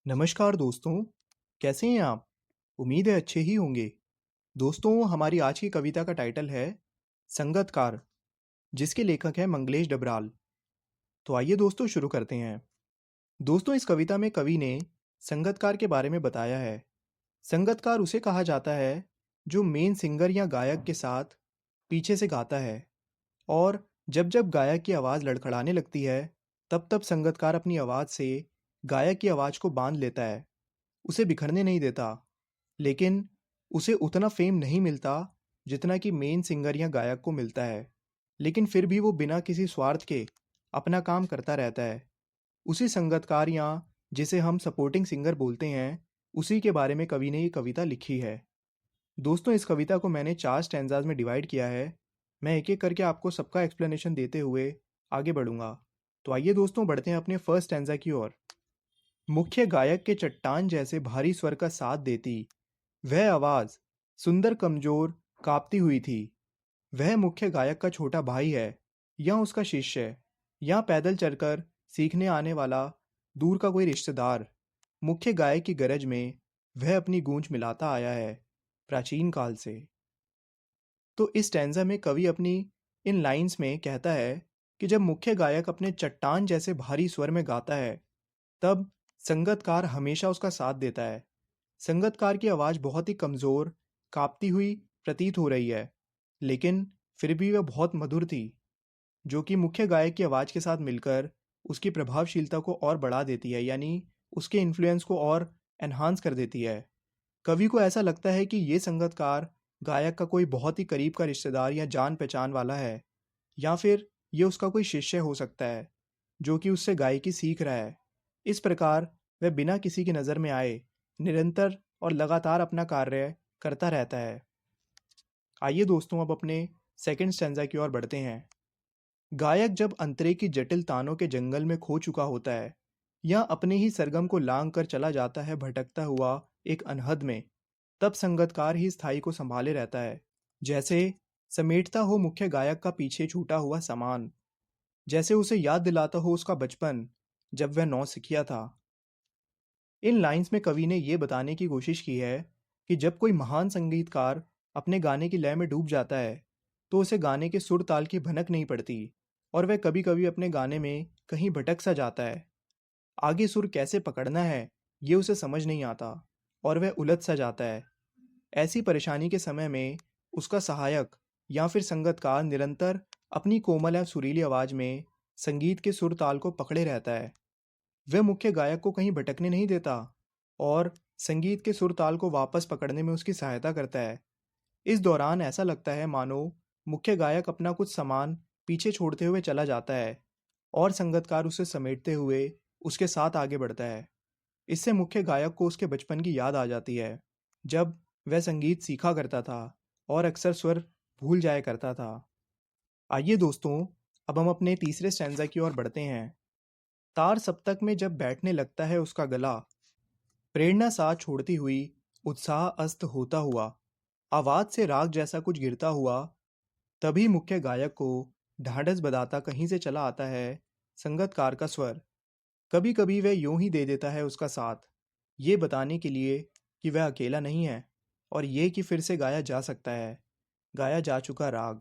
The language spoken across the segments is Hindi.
नमस्कार दोस्तों, कैसे हैं आप? उम्मीद है अच्छे ही होंगे। दोस्तों, हमारी आज की कविता का टाइटल है संगतकार, जिसके लेखक हैं मंगलेश डबराल। तो आइए दोस्तों शुरू करते हैं। दोस्तों, इस कविता में कवि ने संगतकार के बारे में बताया है। संगतकार उसे कहा जाता है जो मेन सिंगर या गायक के साथ पीछे से गाता है और जब-जब गायक की आवाज़ लड़खड़ाने लगती है, तब-तब संगतकार अपनी आवाज़ से गायक की आवाज़ को बाँध लेता है, उसे बिखरने नहीं देता। लेकिन उसे उतना फ़ेम नहीं मिलता जितना कि मेन सिंगर या गायक को मिलता है। लेकिन फिर भी वो बिना किसी स्वार्थ के अपना काम करता रहता है। उसी संगतकार या जिसे हम सपोर्टिंग सिंगर बोलते हैं, उसी के बारे में कवि ने ये कविता लिखी है। दोस्तों, इस कविता को मैंने 4 स्टैन्ज़ाज़ में डिवाइड किया है। मैं एक-एक करके आपको सबका एक्सप्लेनेशन देते हुए आगे बढ़ूँगा। तो आइए दोस्तों बढ़ते हैं अपने फर्स्ट स्टैन्ज़ा की ओर। मुख्य गायक के चट्टान जैसे भारी स्वर का साथ देती वह आवाज़ सुंदर कमजोर काँपती हुई थी। वह मुख्य गायक का छोटा भाई है या उसका शिष्य या पैदल चलकर सीखने आने वाला दूर का कोई रिश्तेदार। मुख्य गायक की गरज में वह अपनी गूंज मिलाता आया है प्राचीन काल से। तो इस स्टैन्ज़ा में कवि अपनी इन लाइंस में कहता है कि जब मुख्य गायक अपने चट्टान जैसे भारी स्वर में गाता है, तब संगतकार हमेशा उसका साथ देता है। संगतकार की आवाज़ बहुत ही कमज़ोर, काँपती हुई प्रतीत हो रही है, लेकिन फिर भी वह बहुत मधुर थी, जो कि मुख्य गायक की आवाज़ के साथ मिलकर उसकी प्रभावशीलता को और बढ़ा देती है, यानी उसके इन्फ्लुएंस को और एनहांस कर देती है। कवि को ऐसा लगता है कि ये संगतकार गायक का कोई बहुत ही करीब का रिश्तेदार या जान-पहचान वाला है, या फिर ये उसका कोई शिष्य हो सकता है, जो कि उससे गायकी सीख रहा है। इस प्रकार वह बिना किसी की नज़र में आए, निरंतर और लगातार अपना कार्य करता रहता है। आइए दोस्तों अब अपने सेकंड स्टैन्ज़ा की ओर बढ़ते हैं। गायक जब अंतरे की जटिल तानों के जंगल में खो चुका होता है या अपने ही सरगम को लांघ कर चला जाता है भटकता हुआ एक अनहद में, तब संगतकार ही स्थाई को संभाले रहता है। जैसे समेटता हो मुख्य गायक का पीछे छूटा हुआ सामान, जैसे उसे याद दिलाता हो उसका बचपन जब वह नौसिखिया था। इन लाइंस में कवि ने यह बताने की कोशिश की है कि जब कोई महान संगीतकार अपने गाने की लय में डूब जाता है, तो उसे गाने के सुर ताल की भनक नहीं पड़ती और वह कभी-कभी अपने गाने में कहीं भटक सा जाता है। आगे सुर कैसे पकड़ना है, ये उसे समझ नहीं आता और वह उलझ सा जाता है। ऐसी परेशानी के समय में उसका सहायक या फिर संगतकार निरंतर अपनी कोमल या सुरीली आवाज में संगीत के सुर ताल को पकड़े रहता है। वह मुख्य गायक को कहीं भटकने नहीं देता और संगीत के सुर ताल को वापस पकड़ने में उसकी सहायता करता है। इस दौरान ऐसा लगता है मानो मुख्य गायक अपना कुछ सामान पीछे छोड़ते हुए चला जाता है और संगतकार उसे समेटते हुए उसके साथ आगे बढ़ता है। इससे मुख्य गायक को उसके बचपन की याद आ जाती है, जब वह संगीत सीखा करता था और अक्सर स्वर भूल जाया करता था। आइए दोस्तों, अब हम अपने तीसरे स्टैन्ज़ा की ओर बढ़ते हैं। तार सप्तक में जब बैठने लगता है उसका गला, प्रेरणा साथ छोड़ती हुई, उत्साह अस्त होता हुआ, आवाज से राग जैसा कुछ गिरता हुआ, तभी मुख्य गायक को ढांढस बधाता कहीं से चला आता है संगतकार का स्वर। कभी कभी वह यूं ही दे देता है उसका साथ, ये बताने के लिए कि वह अकेला नहीं है और ये कि फिर से गाया जा सकता है, गाया जा चुका राग।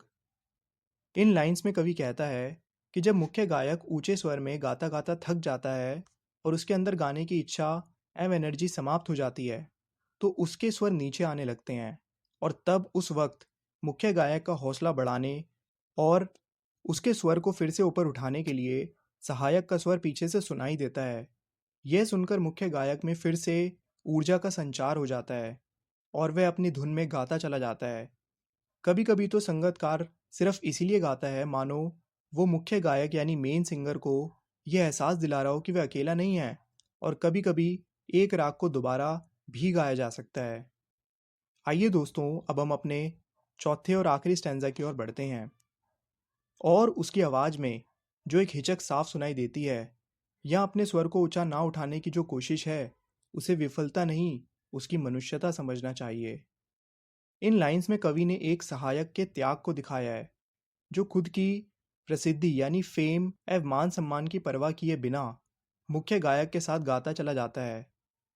इन लाइंस में कवि कहता है कि जब मुख्य गायक ऊंचे स्वर में गाता गाता थक जाता है और उसके अंदर गाने की इच्छा एवं एनर्जी समाप्त हो जाती है, तो उसके स्वर नीचे आने लगते हैं और तब उस वक्त मुख्य गायक का हौसला बढ़ाने और उसके स्वर को फिर से ऊपर उठाने के लिए सहायक का स्वर पीछे से सुनाई देता है। यह सुनकर मुख्य गायक में फिर से ऊर्जा का संचार हो जाता है और वह अपनी धुन में गाता चला जाता है। कभी कभी तो संगतकार सिर्फ इसीलिए गाता है मानो वो मुख्य गायक यानी मेन सिंगर को यह एहसास दिला रहा हो कि वह अकेला नहीं है और कभी कभी एक राग को दोबारा भी गाया जा सकता है। आइए दोस्तों, अब हम अपने चौथे और आखिरी स्टैन्ज़ा की ओर बढ़ते हैं। और उसकी आवाज़ में जो एक हिचक साफ सुनाई देती है या अपने स्वर को ऊंचा ना उठाने की जो कोशिश है, उसे विफलता नहीं, उसकी मनुष्यता समझना चाहिए। इन लाइंस में कवि ने एक सहायक के त्याग को दिखाया है, जो खुद की प्रसिद्धि यानी फेम एवं मान सम्मान की परवाह किए बिना मुख्य गायक के साथ गाता चला जाता है।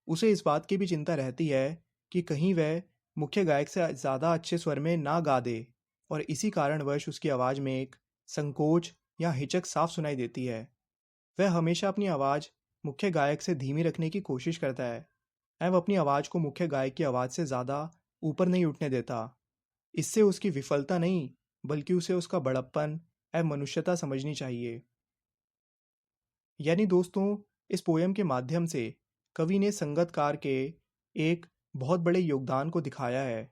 उसे इस बात की भी चिंता रहती है कि कहीं वह मुख्य गायक से ज़्यादा अच्छे स्वर में ना गा दे, और इसी कारणवश उसकी आवाज़ में एक संकोच या हिचक साफ सुनाई देती है। वह हमेशा अपनी आवाज़ मुख्य गायक से धीमी रखने की कोशिश करता है। वह अपनी आवाज़ को मुख्य गायक की आवाज़ से ज़्यादा ऊपर नहीं उठने देता। इससे उसकी विफलता नहीं, बल्कि उसे उसका बड़प्पन एवं मनुष्यता समझनी चाहिए। यानी दोस्तों, इस पोयम के माध्यम से कवि ने संगतकार के एक बहुत बड़े योगदान को दिखाया है।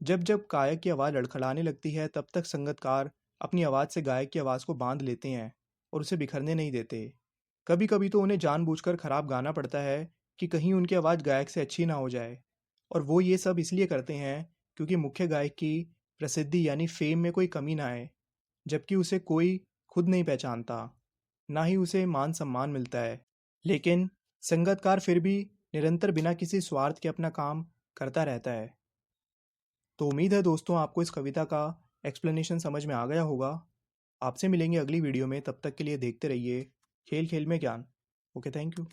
जब जब गायक की आवाज़ लड़खड़ाने लगती है, तब तक संगतकार अपनी आवाज़ से गायक की आवाज़ को बांध लेते हैं और उसे बिखरने नहीं देते। कभी कभी तो उन्हें जानबूझकर खराब गाना पड़ता है कि कहीं उनकी आवाज़ गायक से अच्छी ना हो जाए, और वो ये सब इसलिए करते हैं क्योंकि मुख्य गायक की प्रसिद्धि यानी फेम में कोई कमी ना आए, जबकि उसे कोई खुद नहीं पहचानता, ना ही उसे मान सम्मान मिलता है। लेकिन संगतकार फिर भी निरंतर बिना किसी स्वार्थ के अपना काम करता रहता है। तो उम्मीद है दोस्तों, आपको इस कविता का एक्सप्लेनेशन समझ में आ गया होगा। आपसे मिलेंगे अगली वीडियो में, तब तक के लिए देखते रहिए खेल खेल में ज्ञान। Okay, thank you.